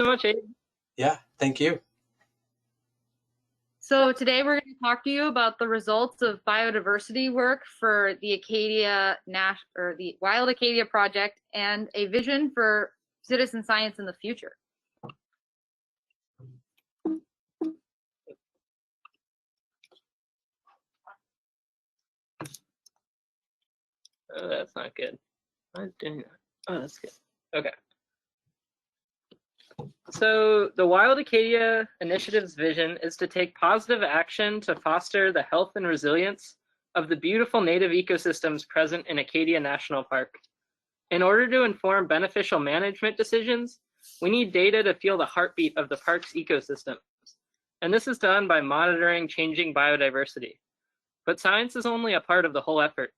so much, Abe. Yeah, thank you. So today we're going to talk to you about the results of biodiversity work for the the Wild Acadia project and a vision for citizen science in the future. Oh, that's not good. I'm doing that. Oh, that's good. Okay. So the Wild Acadia Initiative's vision is to take positive action to foster the health and resilience of the beautiful native ecosystems present in Acadia National Park. In order to inform beneficial management decisions, we need data to feel the heartbeat of the park's ecosystems. And this is done by monitoring changing biodiversity. But science is only a part of the whole effort.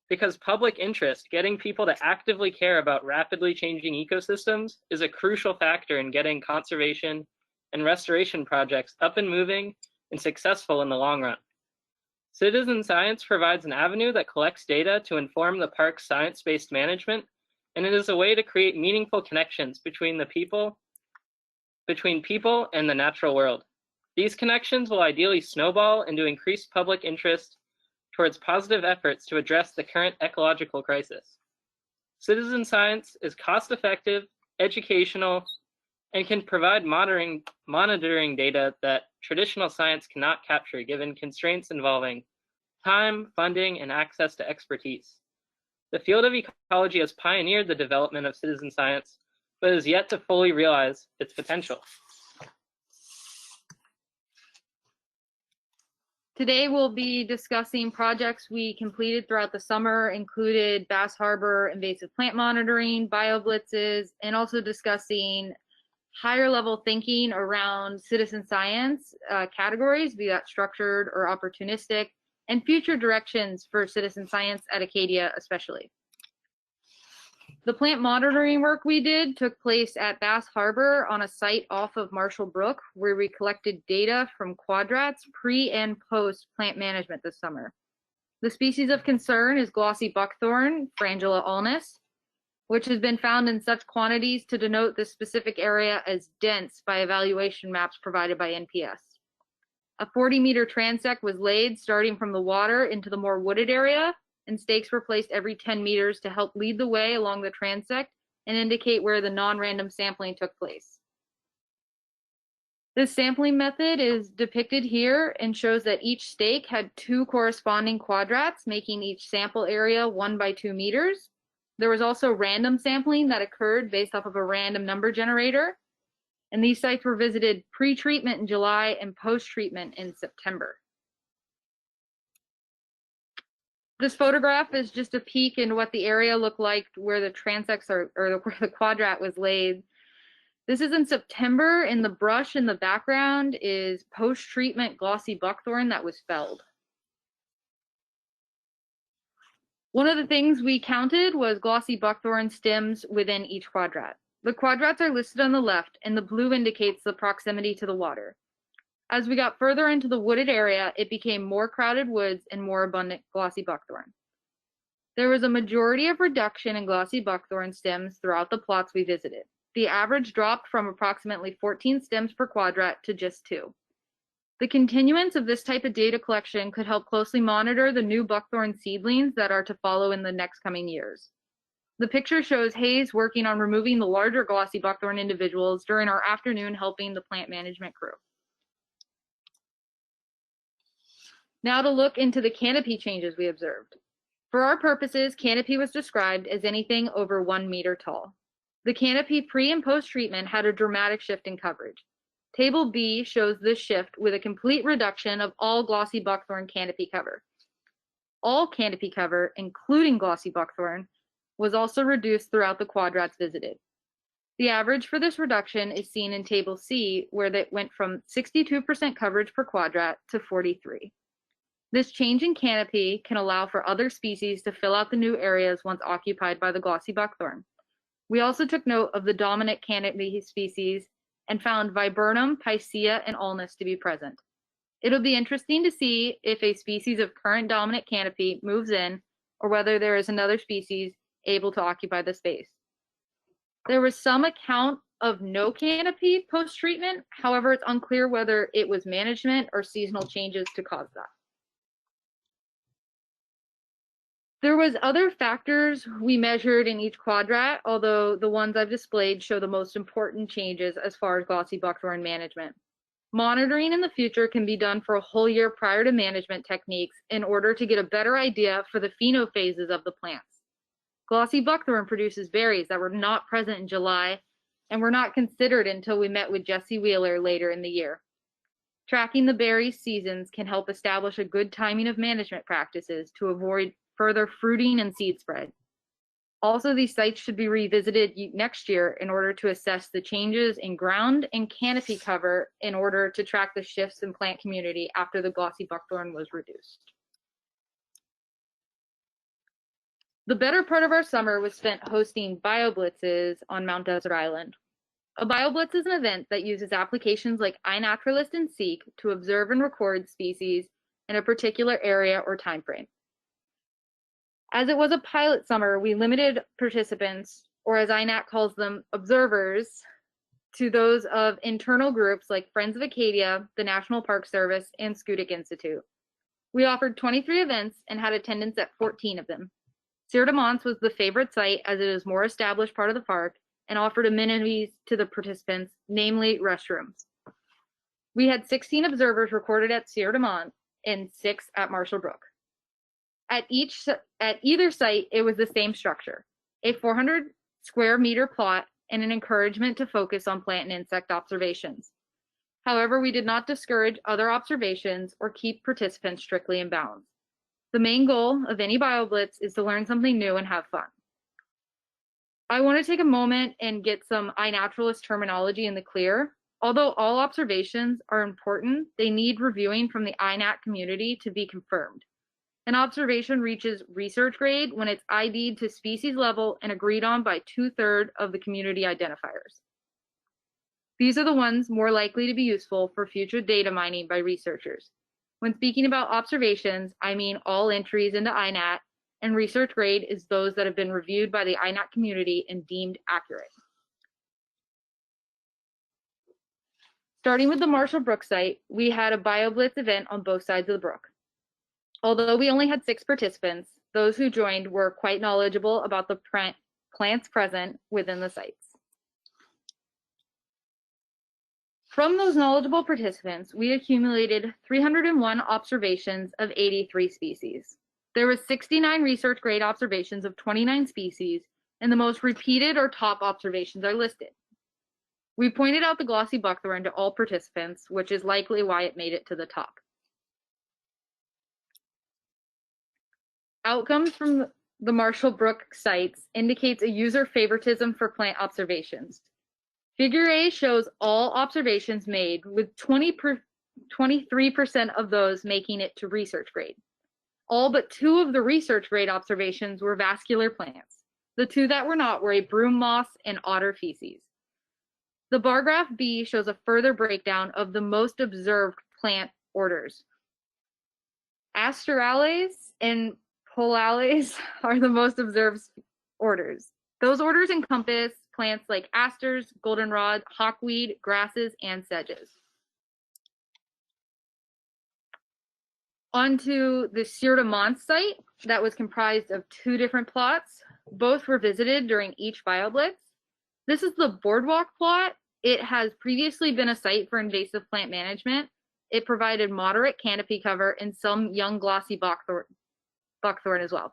Because public interest, getting people to actively care about rapidly changing ecosystems, is a crucial factor in getting conservation and restoration projects up and moving and successful in the long run. Citizen science provides an avenue that collects data to inform the park's science-based management, and it is a way to create meaningful connections between people and the natural world. These connections will ideally snowball into increased public interest towards positive efforts to address the current ecological crisis. Citizen science is cost-effective, educational, and can provide monitoring data that traditional science cannot capture given constraints involving time, funding, and access to expertise. The field of ecology has pioneered the development of citizen science, but is yet to fully realize its potential. Today we'll be discussing projects we completed throughout the summer, included Bass Harbor invasive plant monitoring, BioBlitzes, and also discussing higher level thinking around citizen science categories, be that structured or opportunistic, and future directions for citizen science at Acadia especially. The plant monitoring work we did took place at Bass Harbor on a site off of Marshall Brook, where we collected data from quadrats pre and post plant management this summer. The species of concern is glossy buckthorn, Frangula ulnis, which has been found in such quantities to denote this specific area as dense by evaluation maps provided by NPS. A 40-meter transect was laid starting from the water into the more wooded area, and stakes were placed every 10 meters to help lead the way along the transect and indicate where the non-random sampling took place. This sampling method is depicted here and shows that each stake had 2 corresponding quadrats, making each sample area 1 by 2 meters. There was also random sampling that occurred based off of a random number generator, and these sites were visited pre-treatment in July and post-treatment in September. This photograph is just a peek into what the area looked like where the transects are, or where the quadrat was laid. This is in September, and the brush in the background is post-treatment glossy buckthorn that was felled. One of the things we counted was glossy buckthorn stems within each quadrat. The quadrats are listed on the left, and the blue indicates the proximity to the water. As we got further into the wooded area, it became more crowded woods and more abundant glossy buckthorn. There was a majority of reduction in glossy buckthorn stems throughout the plots we visited. The average dropped from approximately 14 stems per quadrat to just 2. The continuance of this type of data collection could help closely monitor the new buckthorn seedlings that are to follow in the next coming years. The picture shows Hayes working on removing the larger glossy buckthorn individuals during our afternoon helping the plant management crew. Now to look into the canopy changes we observed. For our purposes, canopy was described as anything over 1 meter tall. The canopy pre and post treatment had a dramatic shift in coverage. Table B shows this shift with a complete reduction of all glossy buckthorn canopy cover. All canopy cover, including glossy buckthorn, was also reduced throughout the quadrats visited. The average for this reduction is seen in Table C, where that went from 62% coverage per quadrat to 43%. This change in canopy can allow for other species to fill out the new areas once occupied by the glossy buckthorn. We also took note of the dominant canopy species and found Viburnum, Picea, and Ulnis to be present. It'll be interesting to see if a species of current dominant canopy moves in or whether there is another species able to occupy the space. There was some account of no canopy post-treatment. However, it's unclear whether it was management or seasonal changes to cause that. There was other factors we measured in each quadrat, although the ones I've displayed show the most important changes as far as glossy buckthorn management. Monitoring in the future can be done for a whole year prior to management techniques in order to get a better idea for the phenophases of the plants. Glossy buckthorn produces berries that were not present in July and were not considered until we met with Jesse Wheeler later in the year. Tracking the berry seasons can help establish a good timing of management practices to avoid further fruiting and seed spread. Also, these sites should be revisited next year in order to assess the changes in ground and canopy cover in order to track the shifts in plant community after the glossy buckthorn was reduced. The better part of our summer was spent hosting BioBlitzes on Mount Desert Island. A BioBlitz is an event that uses applications like iNaturalist and Seek to observe and record species in a particular area or time frame. As it was a pilot summer, we limited participants, or as INAT calls them, observers, to those of internal groups like Friends of Acadia, the National Park Service, and Schoodic Institute. We offered 23 events and had attendance at 14 of them. Sieur de Monts was the favorite site as it is more established part of the park and offered amenities to the participants, namely restrooms. We had 16 observers recorded at Sieur de Monts and 6 at Marshall Brook. At either site, it was the same structure, a 400 square meter plot and an encouragement to focus on plant and insect observations. However, we did not discourage other observations or keep participants strictly in bounds. The main goal of any BioBlitz is to learn something new and have fun. I want to take a moment and get some iNaturalist terminology in the clear. Although all observations are important, they need reviewing from the iNat community to be confirmed. An observation reaches research grade when it's ID'd to species level and agreed on by 2/3 of the community identifiers. These are the ones more likely to be useful for future data mining by researchers. When speaking about observations, I mean all entries into iNat, and research grade is those that have been reviewed by the iNat community and deemed accurate. Starting with the Marshall Brook site, we had a BioBlitz event on both sides of the brook. Although we only had 6 participants, those who joined were quite knowledgeable about the plants present within the sites. From those knowledgeable participants, we accumulated 301 observations of 83 species. There were 69 research grade observations of 29 species, and the most repeated or top observations are listed. We pointed out the glossy buckthorn to all participants, which is likely why it made it to the top. Outcomes from the Marshall Brook sites indicates a user favoritism for plant observations. Figure A shows all observations made, with 23% of those making it to research grade. All but 2 of the research grade observations were vascular plants. The 2 that were not were a broom moss and otter feces. The bar graph B shows a further breakdown of the most observed plant orders. Asterales and Polales are the most observed orders. Those orders encompass plants like asters, goldenrod, hawkweed, grasses, and sedges. Onto the Sieur de Monts site that was comprised of 2 different plots. Both were visited during each BioBlitz. This is the boardwalk plot. It has previously been a site for invasive plant management. It provided moderate canopy cover and some young glossy buckthorn as well.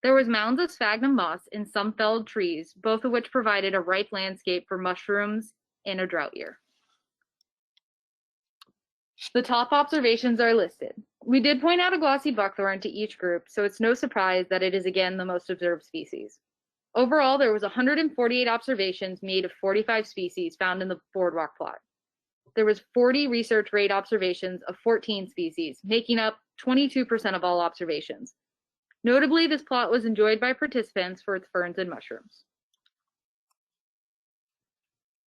There was mounds of sphagnum moss and some felled trees, both of which provided a ripe landscape for mushrooms in a drought year. The top observations are listed. We did point out a glossy buckthorn to each group, so it's no surprise that it is again the most observed species. Overall, there was 148 observations made of 45 species found in the boardwalk plot. There was 40 research grade observations of 14 species, making up 22% of all observations. Notably, this plot was enjoyed by participants for its ferns and mushrooms.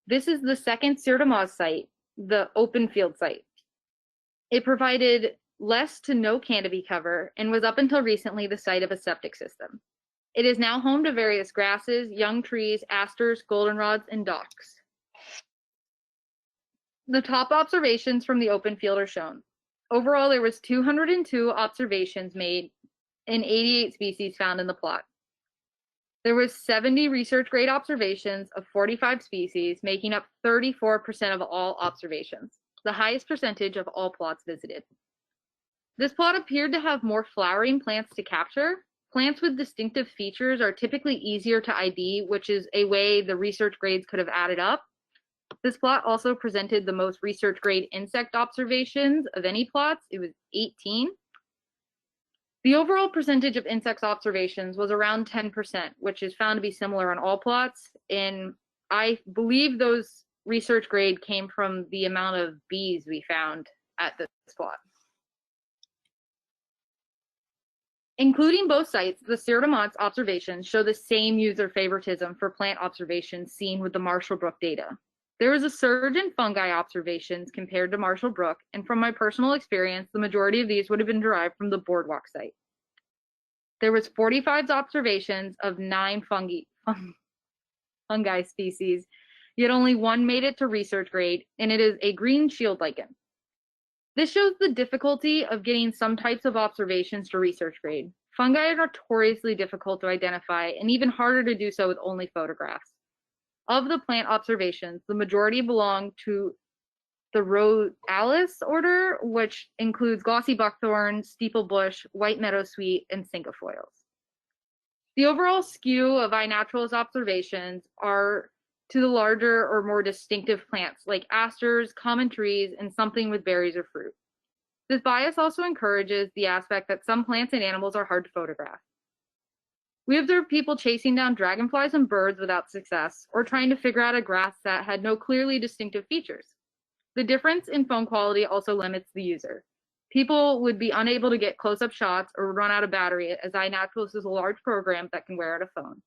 This is the second Sieur de Monts site, the open field site. It provided less to no canopy cover and was up until recently the site of a septic system. It is now home to various grasses, young trees, asters, goldenrods, and docks. The top observations from the open field are shown. Overall, there was 202 observations made and 88 species found in the plot. There was 70 research grade observations of 45 species, making up 34% of all observations, the highest percentage of all plots visited. This plot appeared to have more flowering plants to capture. Plants with distinctive features are typically easier to ID, which is a way the research grades could have added up. This plot also presented the most research grade insect observations of any plots. It was 18. The overall percentage of insects observations was around 10%, which is found to be similar on all plots. And I believe those research grade came from the amount of bees we found at this plot. Including both sites, the Sieur de Monts observations show the same user favoritism for plant observations seen with the Marshall Brook data. There was a surge in fungi observations compared to Marshall Brook, and from my personal experience, the majority of these would have been derived from the Boardwalk site. There was 45 observations of 9 fungi species, yet only 1 made it to research grade, and it is a green shield lichen. This shows the difficulty of getting some types of observations to research grade. Fungi are notoriously difficult to identify, and even harder to do so with only photographs. Of the plant observations, the majority belong to the Rhodalis order, which includes glossy buckthorn, steeplebush, white meadowsweet, and cinquefoils. The overall skew of iNaturalist observations are to the larger or more distinctive plants like asters, common trees, and something with berries or fruit. This bias also encourages the aspect that some plants and animals are hard to photograph. We observed people chasing down dragonflies and birds without success, or trying to figure out a grass that had no clearly distinctive features. The difference in phone quality also limits the user. People would be unable to get close-up shots or run out of battery, as iNaturalist is a large program that can wear out a phone.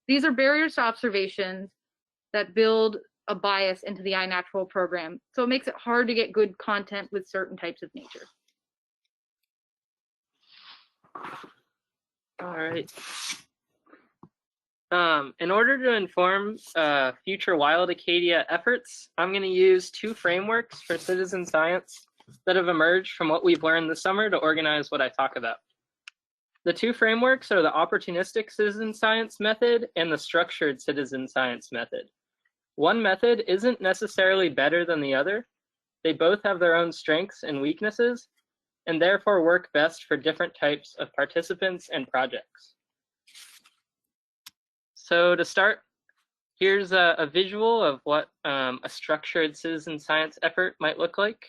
These are barriers to observations that build a bias into the iNatural program, so it makes it hard to get good content with certain types of nature. All right. In order to inform future Wild Acadia efforts, I'm going to use 2 frameworks for citizen science that have emerged from what we've learned this summer to organize what I talk about. The 2 frameworks are the Opportunistic citizen science method and the Structured citizen science method. One method isn't necessarily better than the other. They both have their own strengths and weaknesses, and therefore work best for different types of participants and projects. So to start, here's a visual of what a structured citizen science effort might look like.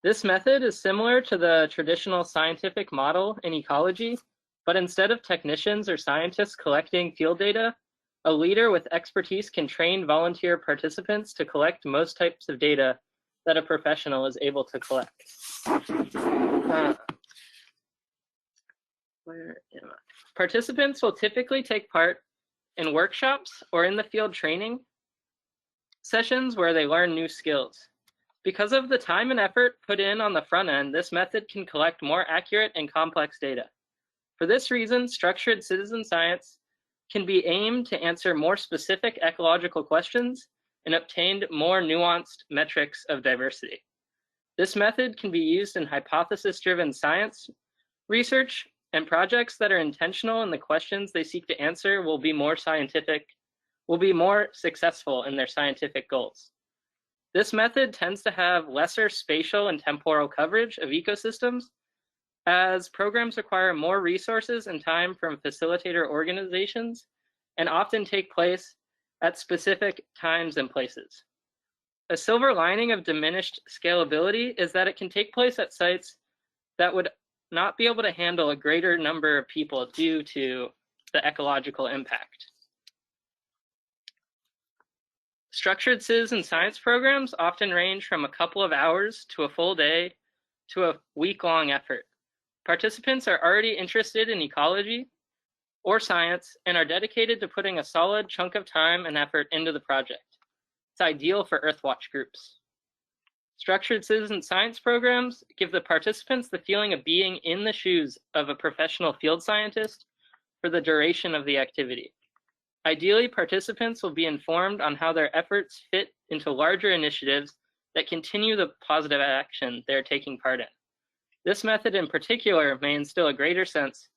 This method is similar to the traditional scientific model in ecology, but instead of technicians or scientists collecting field data, a leader with expertise can train volunteer participants to collect most types of data that a professional is able to collect. Participants will typically take part in workshops or in the field training sessions where they learn new skills. Because of the time and effort put in on the front end, this method can collect more accurate and complex data. For this reason, structured citizen science can be aimed to answer more specific ecological questions and obtain more nuanced metrics of diversity. This method can be used in hypothesis-driven science research, and projects that are intentional in the questions they seek to answer will be more successful in their scientific goals. This method tends to have lesser spatial and temporal coverage of ecosystems, as programs require more resources and time from facilitator organizations and often take place at specific times and places. A silver lining of diminished scalability is that it can take place at sites that would not be able to handle a greater number of people due to the ecological impact. Structured citizen science programs often range from a couple of hours to a full day to a week-long effort. Participants are already interested in ecology or science and are dedicated to putting a solid chunk of time and effort into the project. It's ideal for Earthwatch groups. Structured citizen science programs give the participants the feeling of being in the shoes of a professional field scientist for the duration of the activity. Ideally, participants will be informed on how their efforts fit into larger initiatives that continue the positive action they're taking part in. This method in particular may instill a greater sense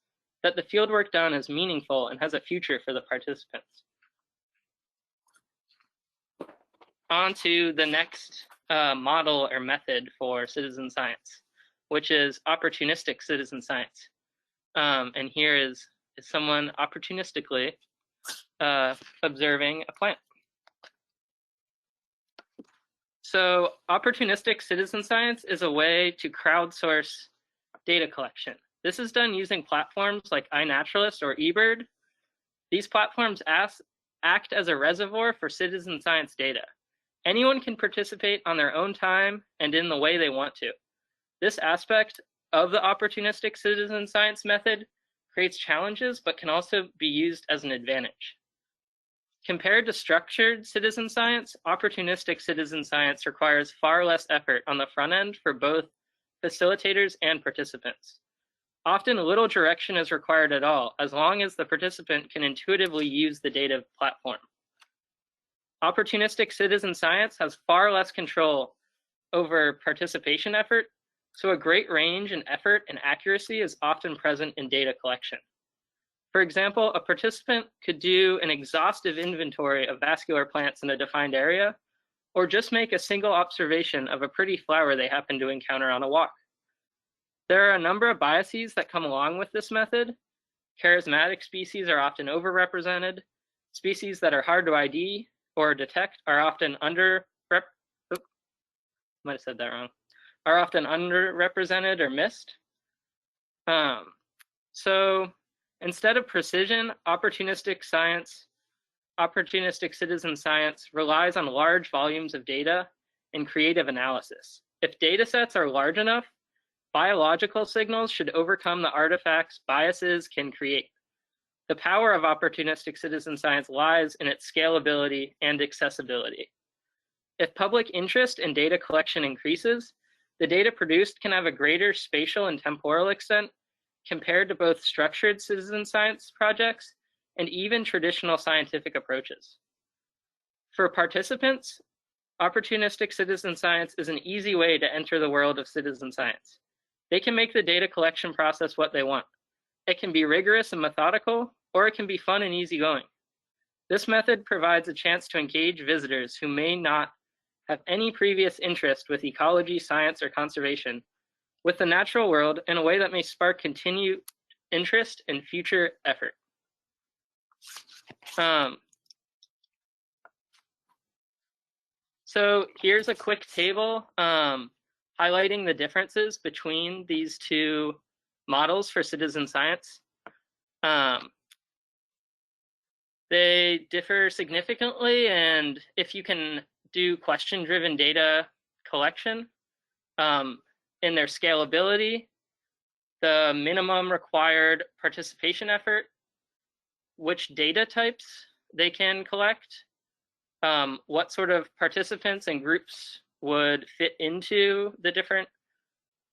that the fieldwork done is meaningful and has a future for the participants. On to the next model or method for citizen science, which is opportunistic citizen science. And here is someone opportunistically observing a plant. So opportunistic citizen science is a way to crowdsource data collection. This is done using platforms like iNaturalist or eBird. These platforms act as a reservoir for citizen science data. Anyone can participate on their own time and in the way they want to. This aspect of the opportunistic citizen science method creates challenges, but can also be used as an advantage. Compared to structured citizen science, opportunistic citizen science requires far less effort on the front end for both facilitators and participants. Often little direction is required at all, as long as the participant can intuitively use the data platform. Opportunistic citizen science has far less control over participation effort, so a great range in effort and accuracy is often present in data collection. For example, a participant could do an exhaustive inventory of vascular plants in a defined area, or just make a single observation of a pretty flower they happen to encounter on a walk. There are a number of biases that come along with this method. Charismatic species are often overrepresented. Species that are hard to ID or detect are often underrepresented or missed. So instead of precision, opportunistic citizen science relies on large volumes of data and creative analysis. If data sets are large enough, biological signals should overcome the artifacts biases can create. The power of opportunistic citizen science lies in its scalability and accessibility. If public interest in data collection increases, the data produced can have a greater spatial and temporal extent compared to both structured citizen science projects and even traditional scientific approaches. For participants, opportunistic citizen science is an easy way to enter the world of citizen science. They can make the data collection process what they want. It can be rigorous and methodical, or it can be fun and easygoing. This method provides a chance to engage visitors who may not have any previous interest with ecology, science, or conservation with the natural world in a way that may spark continued interest and future effort. So here's a quick table highlighting the differences between these two models for citizen science. They differ significantly, and if you can do question-driven data collection, in their scalability, the minimum required participation effort, which data types they can collect, what sort of participants and groups would fit into the different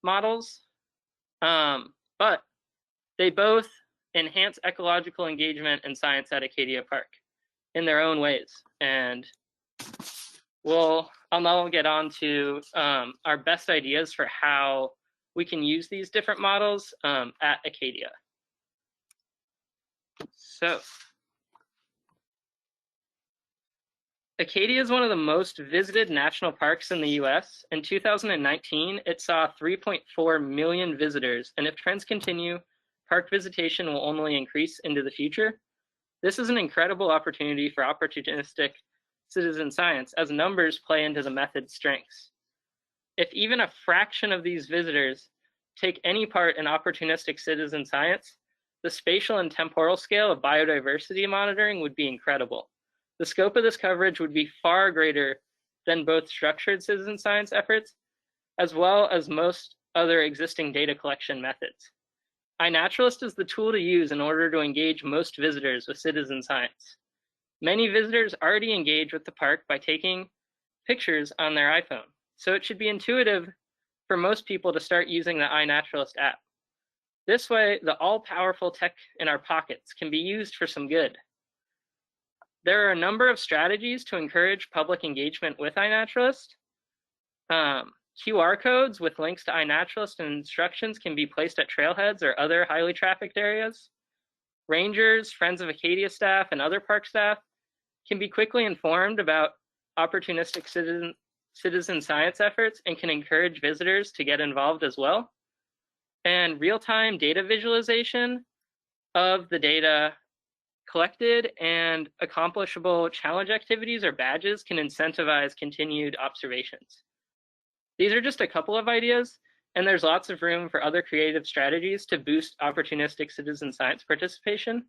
models. But they both enhance ecological engagement and science at Acadia Park in their own ways. And I'll now get on to our best ideas for how we can use these different models at Acadia. So, Acadia is one of the most visited national parks in the US. In 2019, it saw 3.4 million visitors, and if trends continue, park visitation will only increase into the future. This is an incredible opportunity for opportunistic citizen science, as numbers play into the method's strengths. If even a fraction of these visitors take any part in opportunistic citizen science, the spatial and temporal scale of biodiversity monitoring would be incredible. The scope of this coverage would be far greater than both structured citizen science efforts, as well as most other existing data collection methods. iNaturalist is the tool to use in order to engage most visitors with citizen science. Many visitors already engage with the park by taking pictures on their iPhone. so it should be intuitive for most people to start using the iNaturalist app. This way, the all-powerful tech in our pockets can be used for some good. There are a number of strategies to encourage public engagement with iNaturalist. QR codes with links to iNaturalist and instructions can be placed at trailheads or other highly trafficked areas. Rangers, Friends of Acadia staff, and other park staff can be quickly informed about opportunistic citizen science efforts and can encourage visitors to get involved as well. And real-time data visualization of the data collected and accomplishable challenge activities or badges can incentivize continued observations. These are just a couple of ideas, and there's lots of room for other creative strategies to boost opportunistic citizen science participation.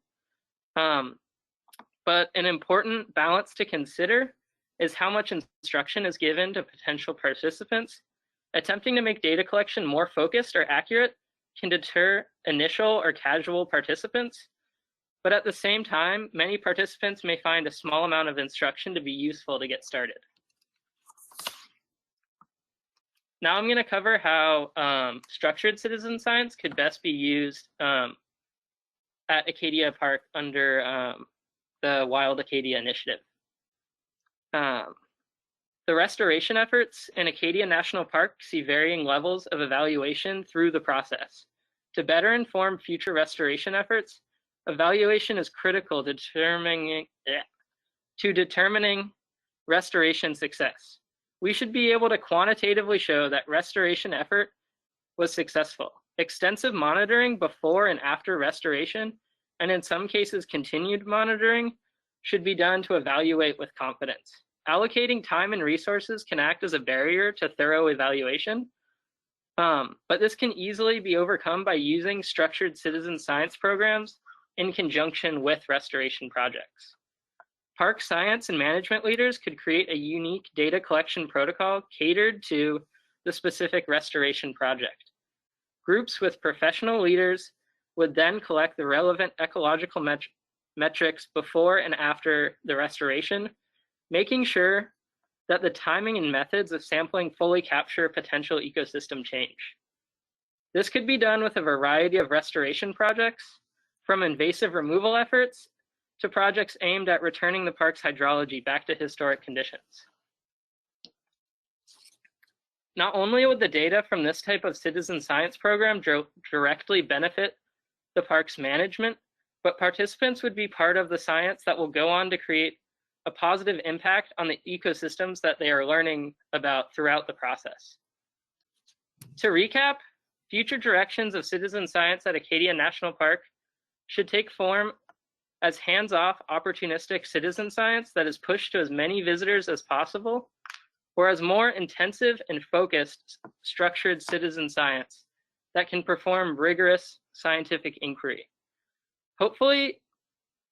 But an important balance to consider is how much instruction is given to potential participants. Attempting to make data collection more focused or accurate can deter initial or casual participants, but at the same time, many participants may find a small amount of instruction to be useful to get started. Now I'm going to cover how structured citizen science could best be used at Acadia Park under the Wild Acadia initiative. The restoration efforts in Acadia National Park see varying levels of evaluation through the process. To better inform future restoration efforts, evaluation is critical to determining restoration success. We should be able to quantitatively show that restoration effort was successful. Extensive monitoring before and after restoration, and in some cases continued monitoring, should be done to evaluate with confidence. Allocating time and resources can act as a barrier to thorough evaluation, but this can easily be overcome by using structured citizen science programs in conjunction with restoration projects. Park science and management leaders could create a unique data collection protocol catered to the specific restoration project. Groups with professional leaders would then collect the relevant ecological metrics before and after the restoration, making sure that the timing and methods of sampling fully capture potential ecosystem change. This could be done with a variety of restoration projects, from invasive removal efforts to projects aimed at returning the park's hydrology back to historic conditions. Not only would the data from this type of citizen science program directly benefit the park's management, but participants would be part of the science that will go on to create a positive impact on the ecosystems that they are learning about throughout the process. To recap, future directions of citizen science at Acadia National Park should take form as hands-off, opportunistic citizen science that is pushed to as many visitors as possible, or as more intensive and focused structured citizen science that can perform rigorous scientific inquiry. Hopefully,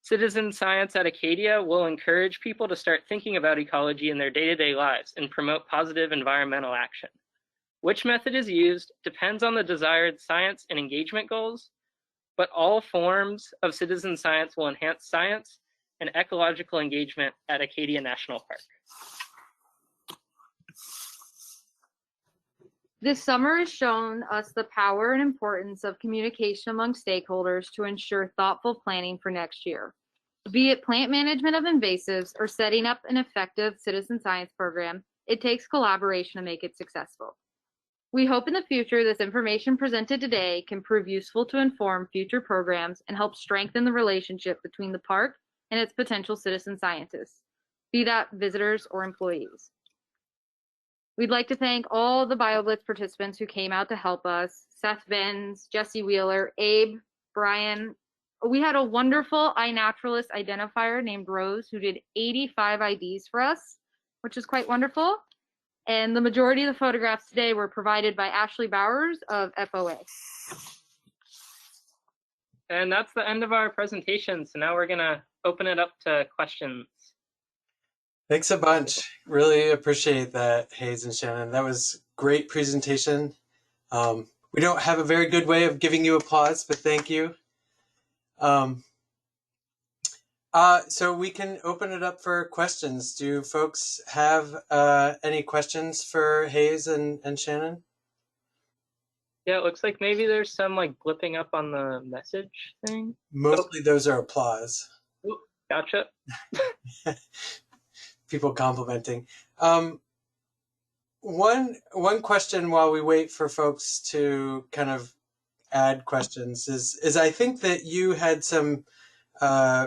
citizen science at Acadia will encourage people to start thinking about ecology in their day-to-day lives and promote positive environmental action. Which method is used depends on the desired science and engagement goals, but all forms of citizen science will enhance science and ecological engagement at Acadia National Park. This summer has shown us the power and importance of communication among stakeholders to ensure thoughtful planning for next year. Be it plant management of invasives or setting up an effective citizen science program, it takes collaboration to make it successful. We hope in the future this information presented today can prove useful to inform future programs and help strengthen the relationship between the park and its potential citizen scientists, be that visitors or employees. We'd like to thank all the BioBlitz participants who came out to help us: Seth Benz, Jesse Wheeler, Abe, Brian. We had a wonderful iNaturalist identifier named Rose who did 85 IDs for us, which is quite wonderful. And the majority of the photographs today were provided by Ashley Bowers of FOA. And that's the end of our presentation. So now we're gonna open it up to questions. Thanks a bunch. Really appreciate that, Hayes and Shannon. That was great presentation. We don't have a very good way of giving you applause, but thank you. So we can open it up for questions. Do folks have any questions for Hayes and Shannon? Yeah, it looks like maybe there's some like blipping up on the message thing. Mostly those are applause. Oh, gotcha. People complimenting. One question while we wait for folks to kind of add questions is I think that you had some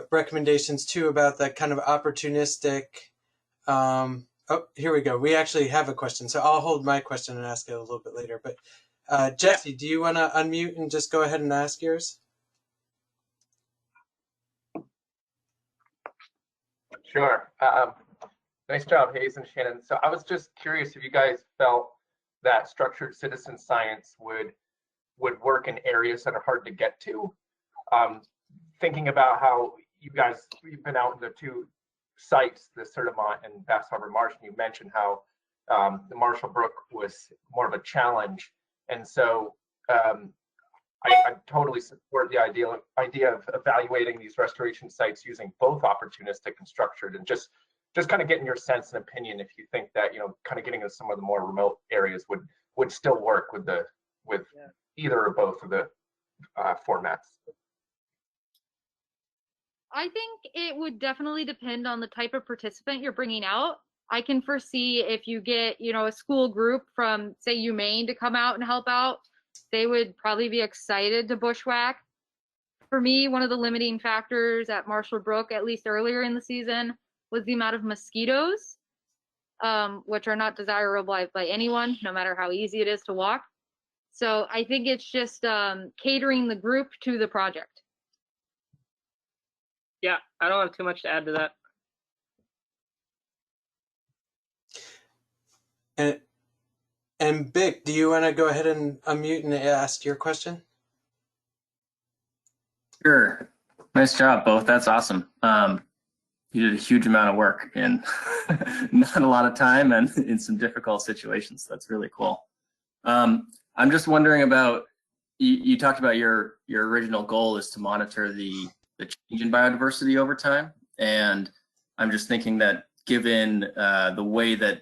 recommendations too about that kind of opportunistic. Oh, here we go. We actually have a question, so I'll hold my question and ask it a little bit later. But Jesse, do you want to unmute and just go ahead and ask yours? Sure. Nice job, Hayes and Shannon. So I was just curious if you guys felt that structured citizen science would work in areas that are hard to get to. Thinking about how you've been out in the two sites, the Sertimont and Bass Harbor Marsh, and you mentioned how the Marshall Brook was more of a challenge. And so I totally support the idea of evaluating these restoration sites using both opportunistic and structured, and just kind of getting your sense and opinion if you think that, you know, kind of getting into some of the more remote areas would still work with either or both of the formats. I think it would definitely depend on the type of participant you're bringing out. I can foresee if you get, you know, a school group from, say, UMaine to come out and help out, they would probably be excited to bushwhack. For me, one of the limiting factors at Marshall Brook, at least earlier in the season, was the amount of mosquitoes, which are not desirable by anyone, no matter how easy it is to walk. So I think it's just catering the group to the project. Yeah, I don't have too much to add to that. And Bick, do you want to go ahead and unmute and ask your question? Sure. Nice job, both. That's awesome. You did a huge amount of work in not a lot of time and in some difficult situations. That's really cool. I'm just wondering about, you talked about your original goal is to monitor the change in biodiversity over time. And I'm just thinking that given the way that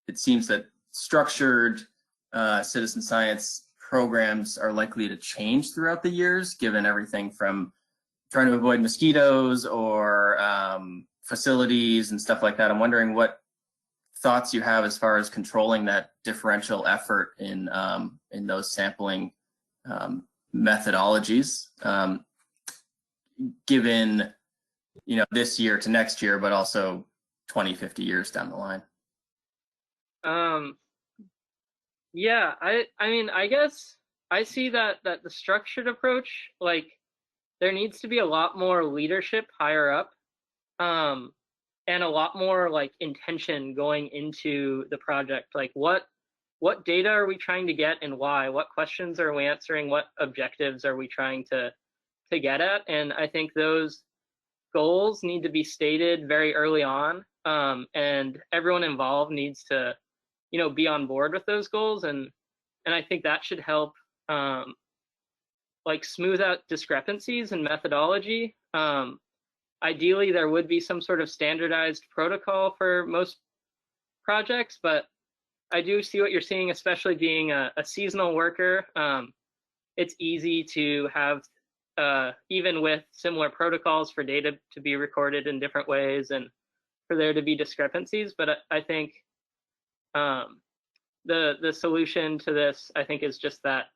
it seems that structured citizen science programs are likely to change throughout the years, given everything from trying to avoid mosquitoes or facilities and stuff like that. I'm wondering what thoughts you have as far as controlling that differential effort in those sampling methodologies, given, you know, this year to next year, but also 20, 50 years down the line. Yeah, I mean, I guess I see that the structured approach, like, there needs to be a lot more leadership higher up, and a lot more like intention going into the project. Like, what data are we trying to get and why? What questions are we answering? What objectives are we trying to get at? And I think those goals need to be stated very early on, and everyone involved needs to, you know, be on board with those goals, and I think that should help like smooth out discrepancies in methodology. Ideally, there would be some sort of standardized protocol for most projects, but I do see what you're seeing, especially being a seasonal worker. It's easy to have, even with similar protocols, for data to be recorded in different ways and for there to be discrepancies. But I think the solution to this, I think, is just that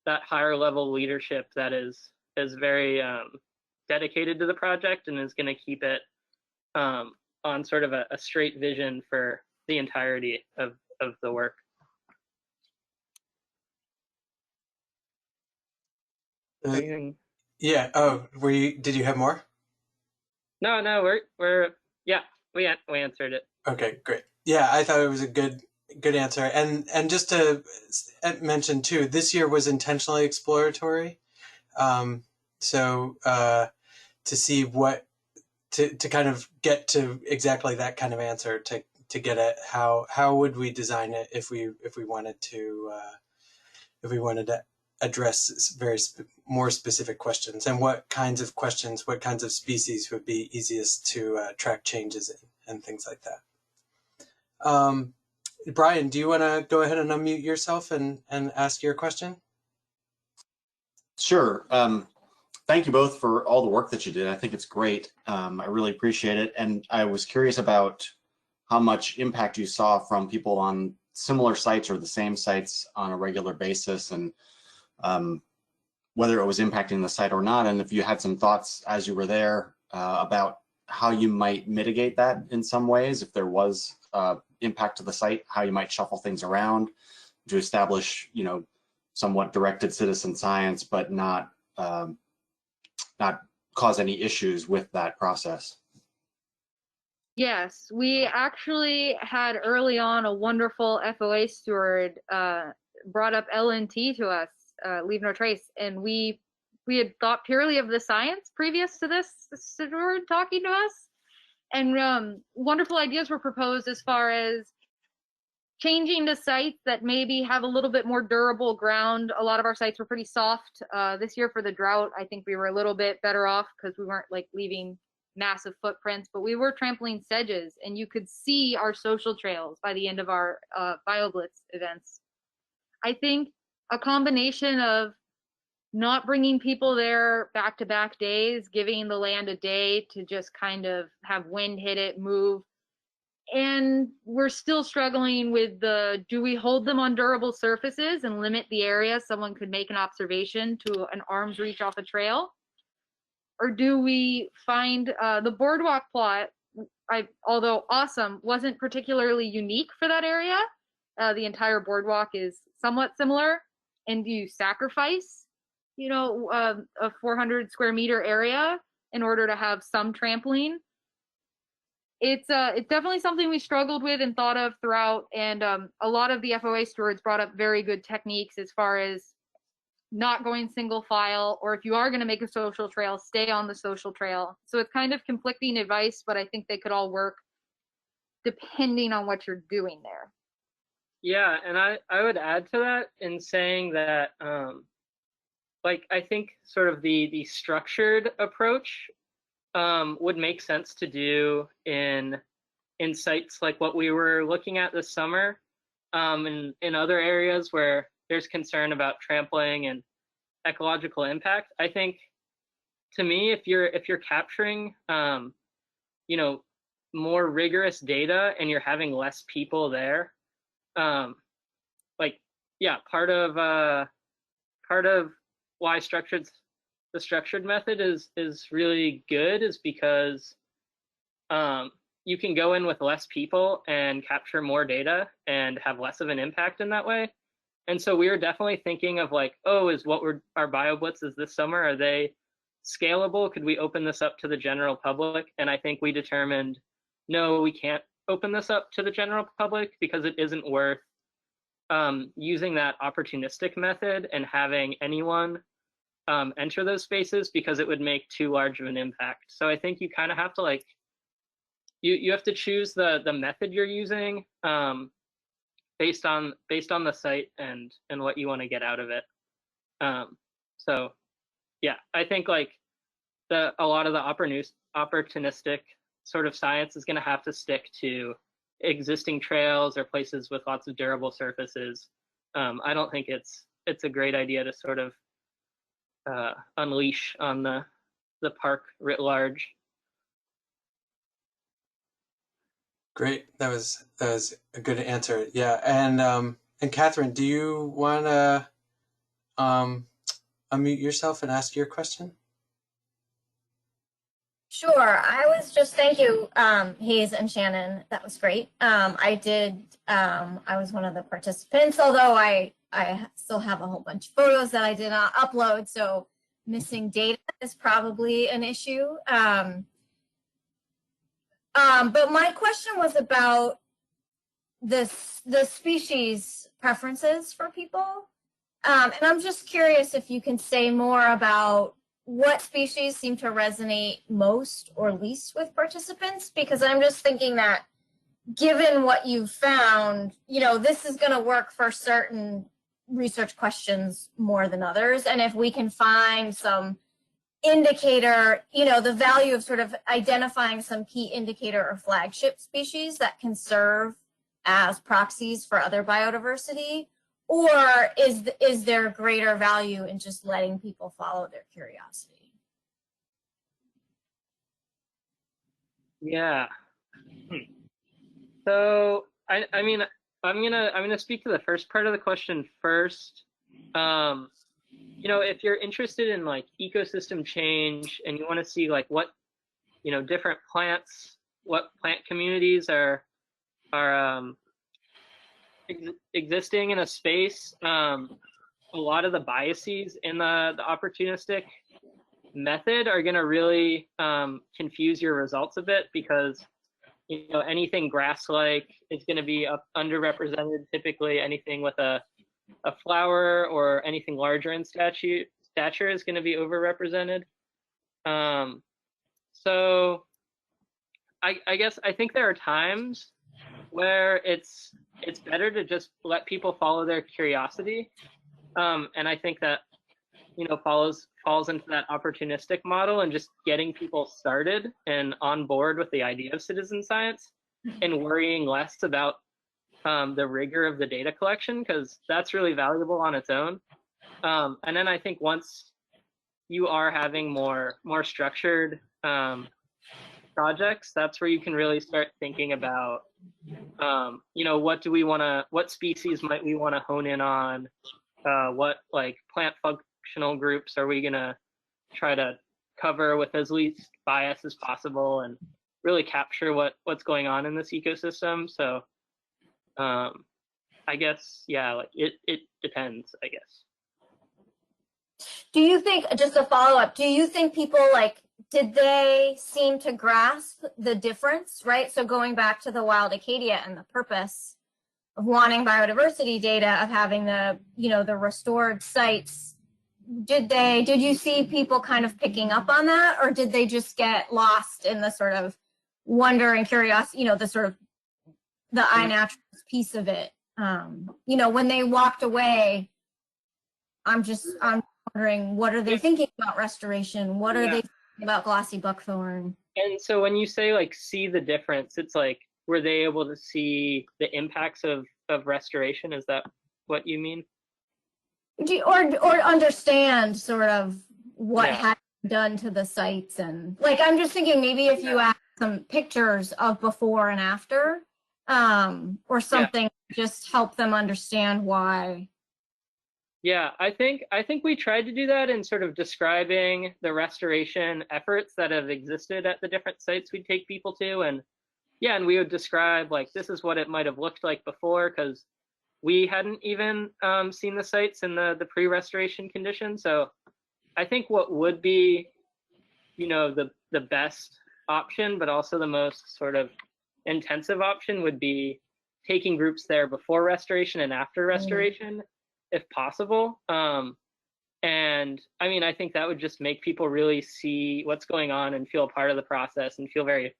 higher level leadership that is very dedicated to the project and is going to keep it on sort of a straight vision for the entirety of the work. Yeah. Oh, did you have more? No, we answered it. Okay, great. Yeah, I thought it was a good answer. And just to mention too, this year was intentionally exploratory. So to see what to kind of get to exactly that kind of answer to get at how would we design it if we wanted to address more specific questions, and what kinds of questions, what kinds of species would be easiest to track changes in, and things like that. Brian, do you want to go ahead and unmute yourself and ask your question? Sure. Thank you both for all the work that you did. I think it's great. I really appreciate it. And I was curious about how much impact you saw from people on similar sites or the same sites on a regular basis, and whether it was impacting the site or not, and if you had some thoughts as you were there about how you might mitigate that in some ways, if there was impact to the site, how you might shuffle things around to establish, you know, somewhat directed citizen science, but not cause any issues with that process. Yes, we actually had early on a wonderful FOA steward brought up LNT to us, Leave No Trace, and we had thought purely of the science previous to this steward talking to us, and wonderful ideas were proposed as far as changing to sites that maybe have a little bit more durable ground. A lot of our sites were pretty soft. This year for the drought, I think we were a little bit better off because we weren't like leaving massive footprints, but we were trampling sedges, and you could see our social trails by the end of our BioBlitz events. I think a combination of not bringing people there back-to-back days, giving the land a day to just kind of have wind hit it, move, and we're still struggling with the, do we hold them on durable surfaces and limit the area someone could make an observation to an arm's reach off a trail? Or do we find the boardwalk plot, although awesome, wasn't particularly unique for that area. The entire boardwalk is somewhat similar. And do you sacrifice, you know, a 400 square meter area in order to have some trampling? It's definitely something we struggled with and thought of throughout. And a lot of the FOA stewards brought up very good techniques as far as not going single file, or if you are going to make a social trail, stay on the social trail. So it's kind of conflicting advice, but I think they could all work depending on what you're doing there. Yeah, and I would add to that in saying that, like, I think sort of the structured approach would make sense to do in sites like what we were looking at this summer, and in other areas where there's concern about trampling and ecological impact. I think, to me, if you're capturing, you know, more rigorous data and you're having less people there, like, yeah, part of why the structured method is really good is because you can go in with less people and capture more data and have less of an impact in that way. And so we were definitely thinking of like, oh, our BioBlitzes this summer, are they scalable? Could we open this up to the general public? And I think we determined, no, we can't open this up to the general public because it isn't worth using that opportunistic method and having anyone enter those spaces, because it would make too large of an impact. So I think you kind of have to, like, you have to choose the method you're using based on the site and what you want to get out of it. So yeah, I think like a lot of the opportunistic sort of science is going to have to stick to existing trails or places with lots of durable surfaces. I don't think it's a great idea to sort of unleash on the park writ large. Great, that was a good answer. Yeah, and Catherine, do you want to unmute yourself and ask your question? Sure. I was just, thank you, Hayes and Shannon. That was great. I was one of the participants, although I still have a whole bunch of photos that I did not upload, so missing data is probably an issue. But my question was about the species preferences for people. And I'm just curious if you can say more about what species seem to resonate most or least with participants, because I'm just thinking that given what you've found, you know, this is going to work for certain research questions more than others. And if we can find some indicator, the value of sort of identifying some key indicator or flagship species that can serve as proxies for other biodiversity, or is there greater value in just letting people follow their curiosity? Yeah. So I mean, I'm gonna speak to the first part of the question first. If you're interested in like ecosystem change and you want to see like what different plants, what plant communities are existing in a space, a lot of the biases in the opportunistic method are going to really confuse your results a bit, because anything grass-like is going to be underrepresented. Typically, anything with a flower or anything larger in stature is going to be overrepresented. So I guess I think there are times where it's better to just let people follow their curiosity, and I think that falls into that opportunistic model, and just getting people started and on board with the idea of citizen science, and worrying less about the rigor of the data collection, because that's really valuable on its own. And then I think once you are having more structured projects, that's where you can really start thinking about what species might we want to hone in on, what like plant functional groups are we going to try to cover with as least bias as possible, and really capture what's going on in this ecosystem. So I guess, yeah, like it depends, I guess. Do you think, just a follow-up, do you think people did they seem to grasp the difference, right? So going back to the Wild Acadia and the purpose of wanting biodiversity data, of having the restored sites, did you see people kind of picking up on that, or did they just get lost in the sort of wonder and curiosity, the sort of the iNaturalist piece of it? When they walked away, I'm wondering, what are they thinking about restoration? What are they thinking about glossy buckthorn? And so when you say see the difference, it's like, were they able to see the impacts of restoration? Is that what you mean? Or understand sort of what had been done to the sites, and I'm just thinking maybe if you add some pictures of before and after, or something, just help them understand why. Yeah, I think we tried to do that in sort of describing the restoration efforts that have existed at the different sites we take people to, and we would describe this is what it might have looked like before, because we hadn't even seen the sites in the pre-restoration condition. So I think what would be the best option, but also the most sort of intensive option, would be taking groups there before restoration and after restoration, if possible. And I mean, I think that would just make people really see what's going on and feel part of the process, and feel very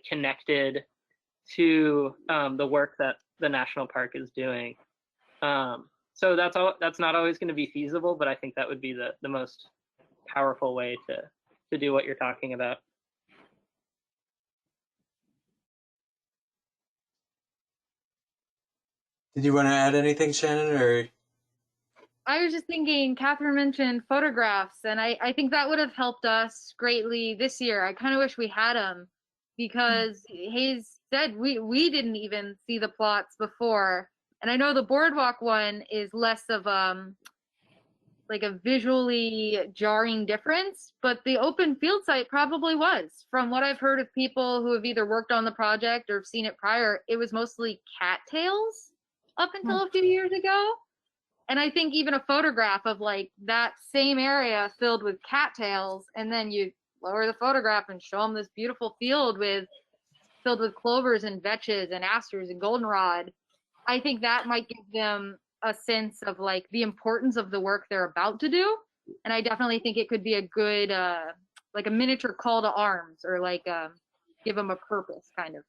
connected to the work that the national park is doing. So that's not always going to be feasible, but I think that would be the most powerful way to do what you're talking about. Did you want to add anything, Shannon, or? I was just thinking, Catherine mentioned photographs, and I think that would have helped us greatly this year. I kind of wish we had them, because Hayes said we didn't even see the plots before. And I know the boardwalk one is less of a visually jarring difference, but the open field site probably was. From what I've heard of people who have either worked on the project or have seen it prior, it was mostly cattails up until a few years ago. And I think even a photograph of that same area filled with cattails, and then you lower the photograph and show them this beautiful field filled with clovers and vetches and asters and goldenrod, I think that might give them a sense of the importance of the work they're about to do. And I definitely think it could be a good a miniature call to arms, or give them a purpose, kind of.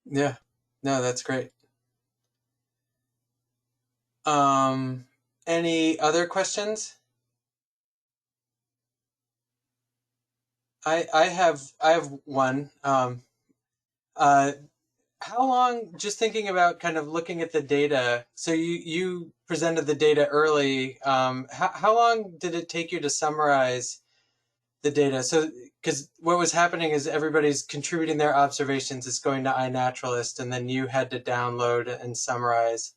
Yeah, no, that's great. Any other questions? I have one. How long, just thinking about kind of looking at the data, so you presented the data early, how long did it take you to summarize the data? So, because what was happening is everybody's contributing their observations, it's going to iNaturalist, and then you had to download and summarize.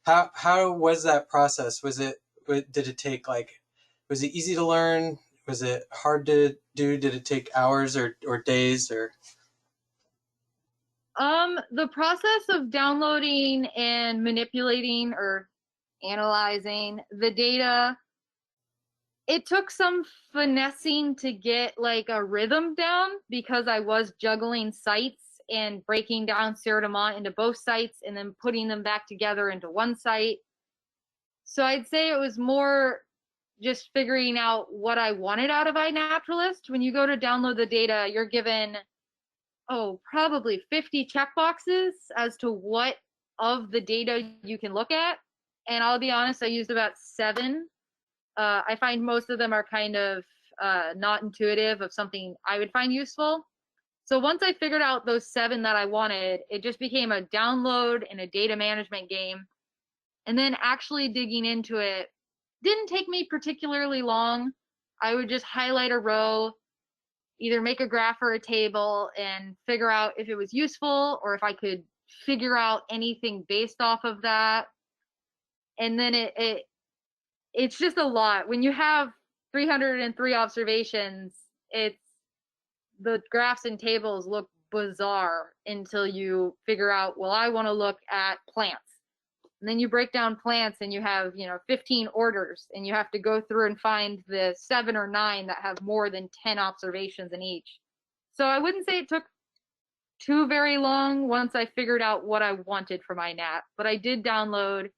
How was that process? Did it take was it easy to learn? Was it hard to do? Did it take hours or days or? The process of downloading and manipulating or analyzing the data, it took some finessing to get like a rhythm down, because I was juggling sites and breaking down Sieur de Monts into both sites and then putting them back together into one site. So I'd say it was more just figuring out what I wanted out of iNaturalist. When you go to download the data, you're given probably 50 checkboxes as to what of the data you can look at. And I'll be honest, I used about 7. I find most of them are kind of not intuitive of something I would find useful. So once I figured out those 7 that I wanted, it just became a download and a data management game. And then actually digging into it didn't take me particularly long. I would just highlight a row, either make a graph or a table, and figure out if it was useful or if I could figure out anything based off of that. And then it's just a lot. When you have 303 observations, the graphs and tables look bizarre until you figure out, well, I want to look at plants. And then you break down plants and you have, 15 orders, and you have to go through and find the 7 or 9 that have more than 10 observations in each. So I wouldn't say it took too very long once I figured out what I wanted for my NAT, but I did download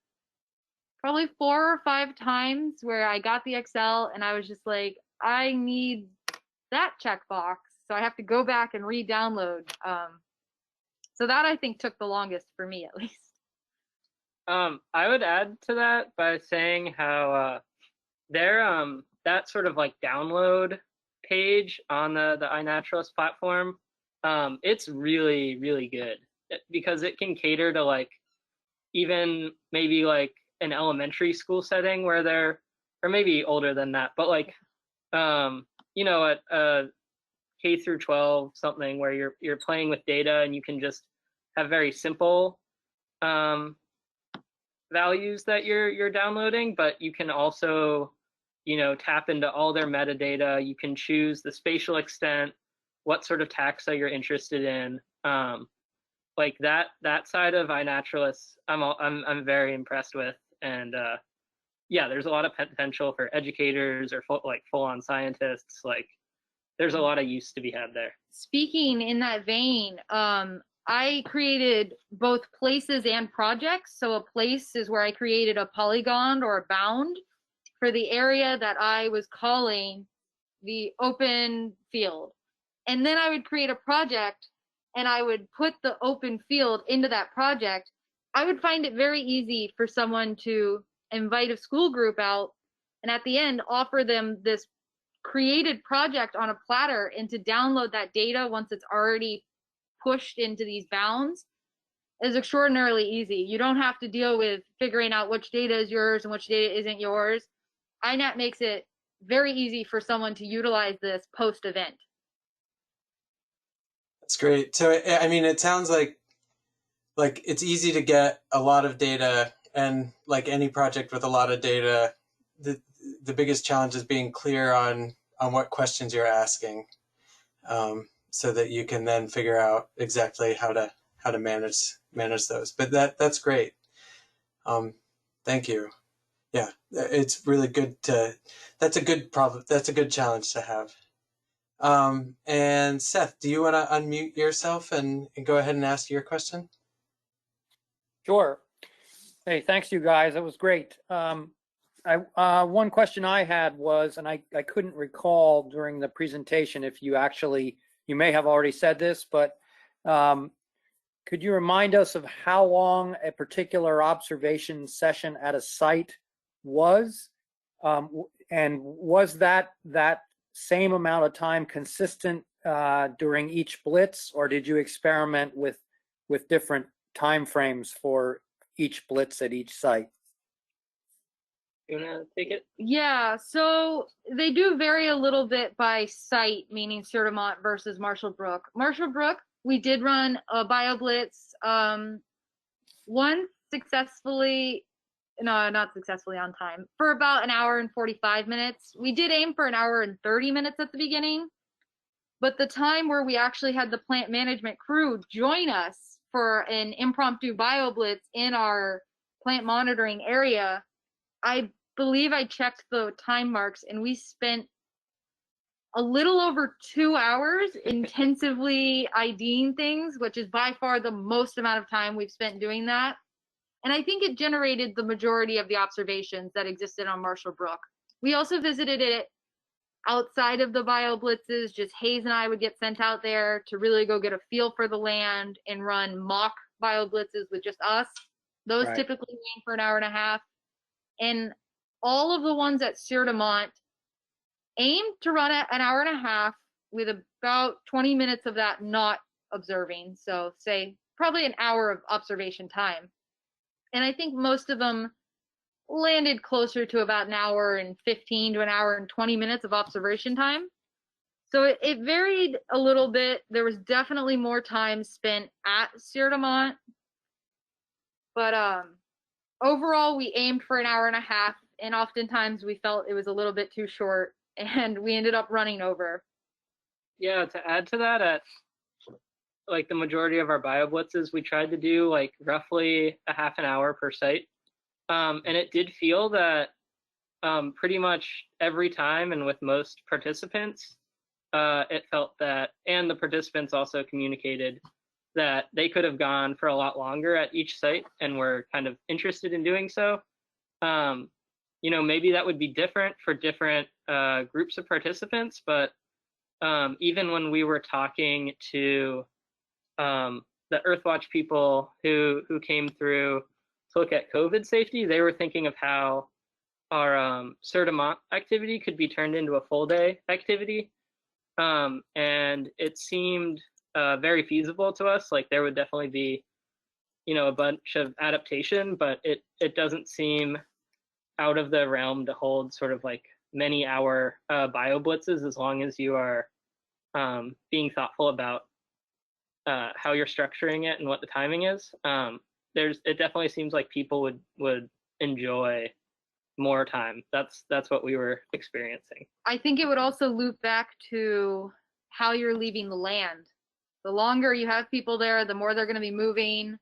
probably 4 or 5 times where I got the Excel and I was just like, I need that checkbox. So I have to go back and re-download. So that I think took the longest for me, at least. I would add to that by saying how that sort of like download page on the iNaturalist platform, it's really, really good because it can cater to like even maybe like an elementary school setting where they're, or maybe older than that, but like at K through 12 something where you're playing with data and you can just have very simple values that you're downloading, but you can also tap into all their metadata. You can choose the spatial extent, what sort of taxa you're interested in. Like that side of iNaturalist, I'm very impressed with, and there's a lot of potential for educators or full-on scientists. Like there's a lot of use to be had there. Speaking in that vein, I created both places and projects. So a place is where I created a polygon or a bound for the area that I was calling the open field. And then I would create a project and I would put the open field into that project. I would find it very easy for someone to invite a school group out and at the end offer them this created project on a platter and to download that data once it's already pushed into these bounds is extraordinarily easy. You don't have to deal with figuring out which data is yours and which data isn't yours. iNat makes it very easy for someone to utilize this post-event. That's great. So, I mean, it sounds like it's easy to get a lot of data, and like any project with a lot of data, the biggest challenge is being clear on what questions you're asking, so that you can then figure out exactly how to manage those. But that's great. Thank you. Yeah, it's really good that's a good problem. That's a good challenge to have. And Seth, do you want to unmute yourself and go ahead and ask your question? Sure. Hey, thanks you guys. That was great. One question I had was, and I couldn't recall during the presentation if you may have already said this, but could you remind us of how long a particular observation session at a site was, and was that same amount of time consistent during each blitz, or did you experiment with different time frames for each blitz at each site? You wanna take it? Yeah, so they do vary a little bit by site, meaning Sieur de Monts versus Marshall Brook. Marshall Brook, we did run a BioBlitz, one successfully, no, not successfully on time, for about an hour and 45 minutes. We did aim for an hour and 30 minutes at the beginning, but the time where we actually had the plant management crew join us for an impromptu BioBlitz in our plant monitoring area, I believe I checked the time marks and we spent a little over 2 hours intensively IDing things, which is by far the most amount of time we've spent doing that. And I think it generated the majority of the observations that existed on Marshall Brook. We also visited it outside of the BioBlitzes. Just Hayes and I would get sent out there to really go get a feel for the land and run mock BioBlitzes with just us. Those Right. typically ran for an hour and a half. And all of the ones at Sieur de Monts aimed to run at an hour and a half with about 20 minutes of that not observing. So say probably an hour of observation time. And I think most of them landed closer to about an hour and 15 to an hour and 20 minutes of observation time. So it varied a little bit. There was definitely more time spent at Sieur de Monts. But overall, we aimed for an hour and a half, and oftentimes we felt it was a little bit too short, and we ended up running over. Yeah, to add to that, at like the majority of our BioBlitzes, we tried to do like roughly a half an hour per site. And it did feel that pretty much every time and with most participants, it felt that, and the participants also communicated that they could have gone for a lot longer at each site and were kind of interested in doing so. You know, maybe that would be different for different groups of participants, but even when we were talking to the Earthwatch people who came through to look at COVID safety, they were thinking of how our Sieur de Monts activity could be turned into a full day activity. And it seemed very feasible to us. Like there would definitely be, you know, a bunch of adaptation, but it doesn't seem out of the realm to hold sort of like many hour BioBlitzes as long as you are being thoughtful about how you're structuring it and what the timing is. It definitely seems like people would enjoy more time. That's what we were experiencing. I think it would also loop back to how you're leaving the land. The longer you have people there, the more they're going to be moving.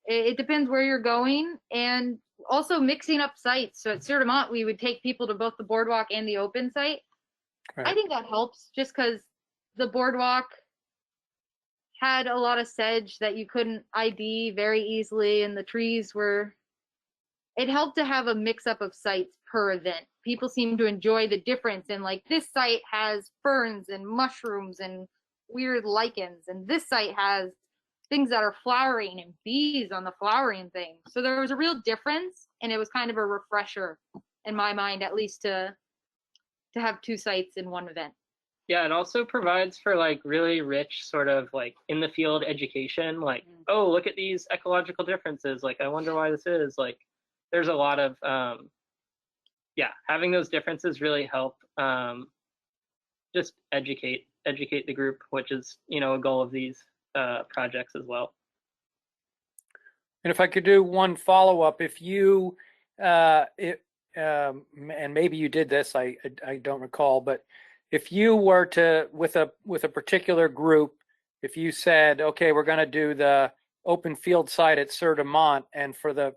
It depends where you're going, and also mixing up sites. So at Sieur de Monts, we would take people to both the boardwalk and the open site. Right. I think that helps just because the boardwalk had a lot of sedge that you couldn't ID very easily, and the trees were, it helped to have a mix up of sites per event. People seem to enjoy the difference in like this site has ferns and mushrooms and weird lichens, and this site has things that are flowering and bees on the flowering thing. So there was a real difference, and it was kind of a refresher in my mind, at least to have two sites in one event. Yeah, it also provides for like really rich sort of like in the field education, like, oh, look at these ecological differences. Like, I wonder why this is. Like, there's a lot of, yeah, having those differences really help just educate the group, which is, you know, a goal of these projects as well. And if I could do one follow-up, if you, and maybe you did this, I don't recall, but if you were to, with a particular group, if you said, okay, we're going to do the open field site at Sieur de Monts, and for the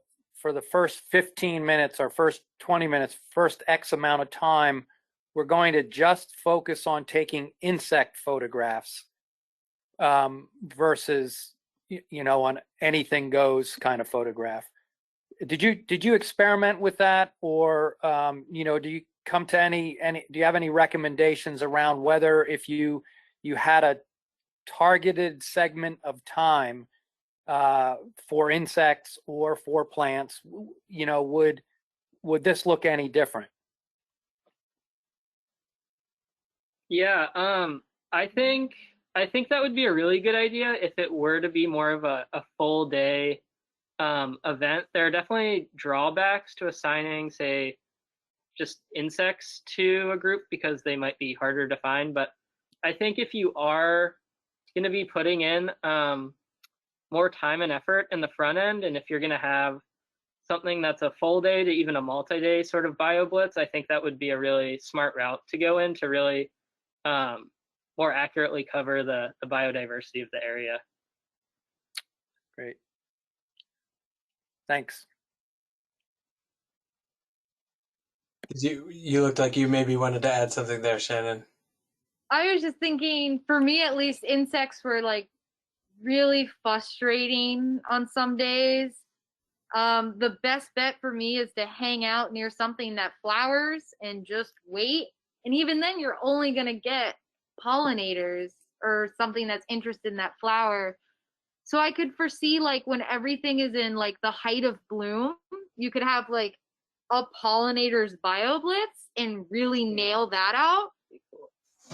first 15 minutes or first 20 minutes, first X amount of time, we're going to just focus on taking insect photographs versus, you know, on anything goes kind of photograph. Did you experiment with that, or you know, do you come to any do you have any recommendations around whether if you had a targeted segment of time for insects or for plants, you know, would would this look any different? Yeah, I think that would be a really good idea if it were to be more of a full day event. There are definitely drawbacks to assigning, say, just insects to a group because they might be harder to find. But I think if you are going to be putting in more time and effort in the front end, and if you're going to have something that's a full day to even a multi-day sort of BioBlitz, I think that would be a really smart route to go in to really more accurately cover the biodiversity of the area. Great. Thanks. You looked like you maybe wanted to add something there, Shannon. I was just thinking, for me at least, insects were like really frustrating on some days. The best bet for me is to hang out near something that flowers and just wait. And even then, you're only going to get pollinators or something that's interested in that flower. So I could foresee, like, when everything is in like the height of bloom, you could have like a pollinator's BioBlitz and really nail that out.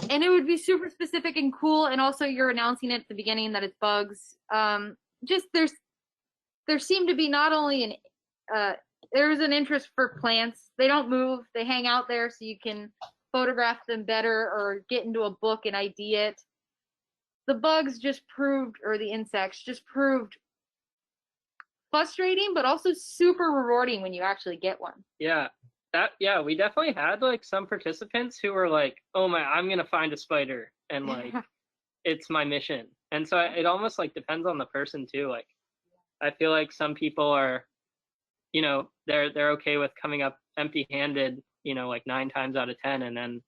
And it would be super specific and cool. And also you're announcing it at the beginning that it's bugs. Just there seemed to be not only there's an interest for plants. They don't move, they hang out there so you can photograph them better or get into a book and ID it. The bugs just proved, or the insects just proved frustrating, but also super rewarding when you actually get one. Yeah, we definitely had like some participants who were like, oh my, I'm gonna find a spider, and like it's my mission. And so it almost like depends on the person too. Like I feel like some people are, you know, they're okay with coming up empty-handed, you know, like 9 times out of 10, and then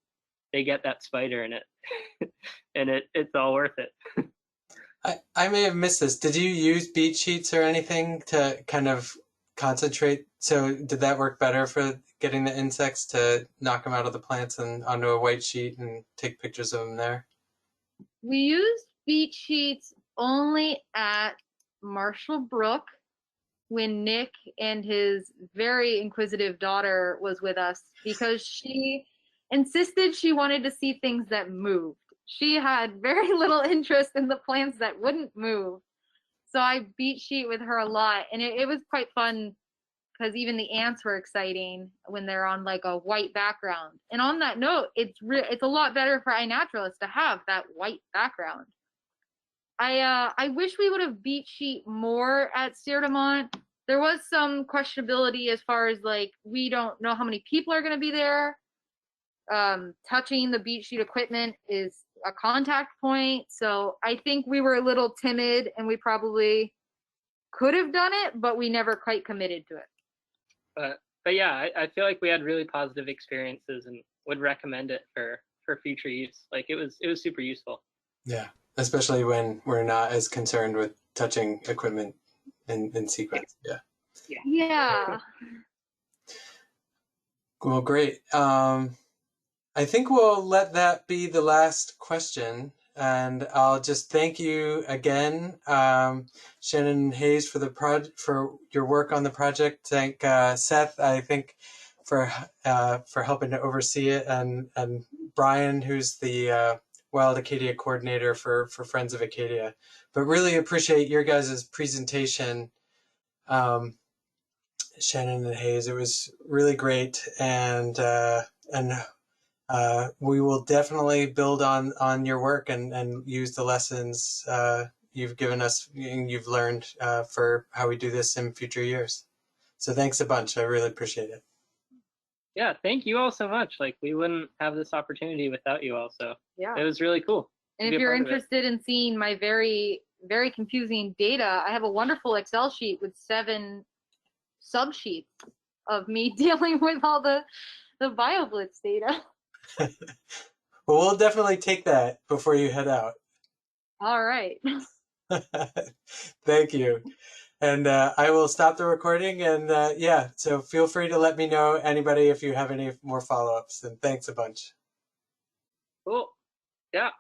they get that spider and it's all worth it. I may have missed this. Did you use beat sheets or anything to kind of concentrate? So did that work better for getting the insects to knock them out of the plants and onto a white sheet and take pictures of them there? We used beat sheets only at Marshall Brook when Nick and his very inquisitive daughter was with us, because she insisted she wanted to see things that moved. She had very little interest in the plants that wouldn't move. So I beat sheet with her a lot, and it was quite fun because even the ants were exciting when they're on like a white background. And on that note, it's a lot better for iNaturalists to have that white background. I wish we would have beat sheet more at Sieur de Monts. There was some questionability as far as like, we don't know how many people are going to be there. Touching the beat sheet equipment is a contact point. So I think we were a little timid, and we probably could have done it, but we never quite committed to it. But yeah, I feel like we had really positive experiences and would recommend it for future use. Like it was super useful. Yeah, especially when we're not as concerned with touching equipment in sequence. Yeah. Well, great. I think we'll let that be the last question, and I'll just thank you again, Shannon Hayes, for your work on the project. Thank Seth, I think, for helping to oversee it, and Brian, who's the Wild Acadia coordinator for Friends of Acadia. But really appreciate your guys' presentation, Shannon and Hayes. It was really great, and we will definitely build on your work and use the lessons you've given us, you've learned for how we do this in future years. So thanks a bunch. I really appreciate it. Yeah, thank you all so much. Like we wouldn't have this opportunity without you all. So Yeah. it was really cool. And if you're interested in seeing my very, very confusing data, I have a wonderful Excel sheet with 7 subsheets of me dealing with all the BioBlitz data. Well, we'll definitely take that before you head out. All right. Thank you. And I will stop the recording. And yeah, so feel free to let me know, anybody, if you have any more follow-ups. And thanks a bunch. Cool. Yeah.